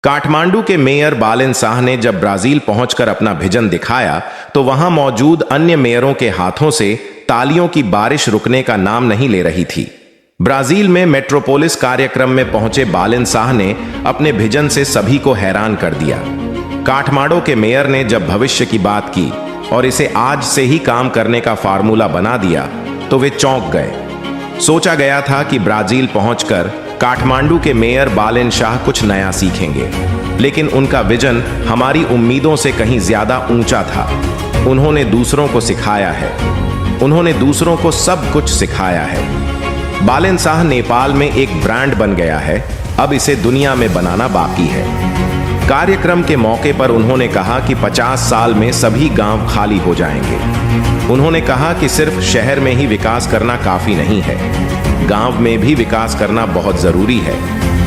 काठमांडू के मेयर बालेन शाह ने जब ब्राजील पहुंचकर अपना विजन दिखाया तो वहां मौजूद अन्य मेयरों के हाथों से तालियों की बारिश रुकने का नाम नहीं ले रही थी। ब्राजील में मेट्रोपोलिस कार्यक्रम में पहुंचे बालेन शाह ने अपने विजन से सभी को हैरान कर दिया। काठमांडू के मेयर ने जब भविष्य की बात की और इसे आज से ही काम करने का फार्मूला बना दिया तो वे चौंक गए। सोचा गया था कि ब्राजील पहुंचकर काठमांडू के मेयर बालेन शाह कुछ नया सीखेंगे, लेकिन उनका विजन हमारी उम्मीदों से कहीं ज्यादा ऊंचा था। उन्होंने दूसरों को सिखाया है, उन्होंने दूसरों को सब कुछ सिखाया है। बालेन शाह नेपाल में एक ब्रांड बन गया है, अब इसे दुनिया में बनाना बाकी है। कार्यक्रम के मौके पर उन्होंने कहा कि 50 साल में सभी गांव खाली हो जाएंगे। उन्होंने कहा कि सिर्फ शहर में ही विकास करना काफी नहीं है, गांव में भी विकास करना बहुत जरूरी है,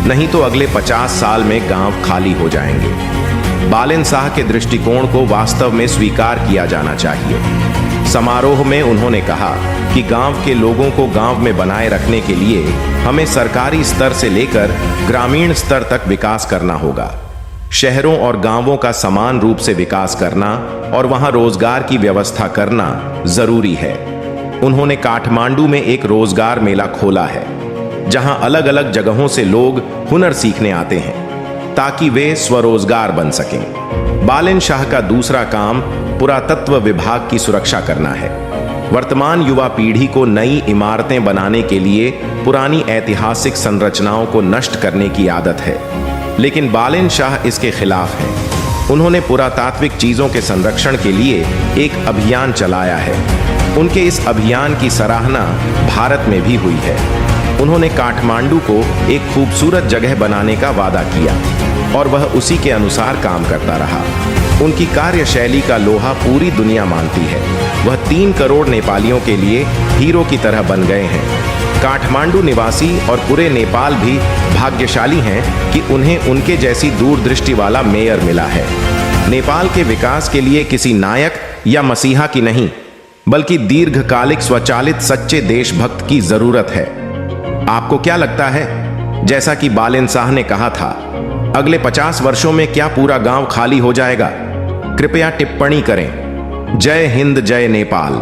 नहीं तो अगले 50 साल में गांव खाली हो जाएंगे। बालेन शाह के दृष्टिकोण को वास्तव में स्वीकार किया जाना चाहिए। समारोह में उन्होंने कहा कि गांव के लोगों को गांव में बनाए रखने के लिए हमें सरकारी स्तर से लेकर ग्रामीण स्तर तक विकास करना होगा। शहरों और गांवों का समान रूप से विकास करना और वहां रोजगार की व्यवस्था करना जरूरी है। उन्होंने काठमांडू में एक रोजगार मेला खोला है, जहां अलग अलग जगहों से लोग हुनर सीखने आते हैं ताकि वे स्वरोजगार बन सकें। बालेन शाह का दूसरा काम पुरातत्व विभाग की सुरक्षा करना है। वर्तमान युवा पीढ़ी को नई इमारतें बनाने के लिए पुरानी ऐतिहासिक संरचनाओं को नष्ट करने की आदत है, लेकिन बालेन शाह इसके खिलाफ हैं। उन्होंने पुरातात्विक चीजों के संरक्षण के लिए एक अभियान चलाया है। उनके इस अभियान की सराहना भारत में भी हुई है। उन्होंने काठमांडू को एक खूबसूरत जगह बनाने का वादा किया और वह उसी के अनुसार काम करता रहा। उनकी कार्यशैली का लोहा पूरी दुनिया मानती है। वह 3 करोड़ नेपालियों के लिए हीरो की तरह बन गए हैं। काठमांडू निवासी और पूरे नेपाल भी भाग्यशाली हैं कि उन्हें उनके जैसी दूरदृष्टि वाला मेयर मिला है। नेपाल के विकास के लिए किसी नायक या मसीहा की नहीं, बल्कि दीर्घकालिक स्वचालित सच्चे देशभक्त की जरूरत है। आपको क्या लगता है? जैसा कि बालेन शाह ने कहा था, अगले 50 वर्षों में क्या पूरा गांव खाली हो जाएगा? कृपया टिप्पणी करें। जय हिंद, जय नेपाल।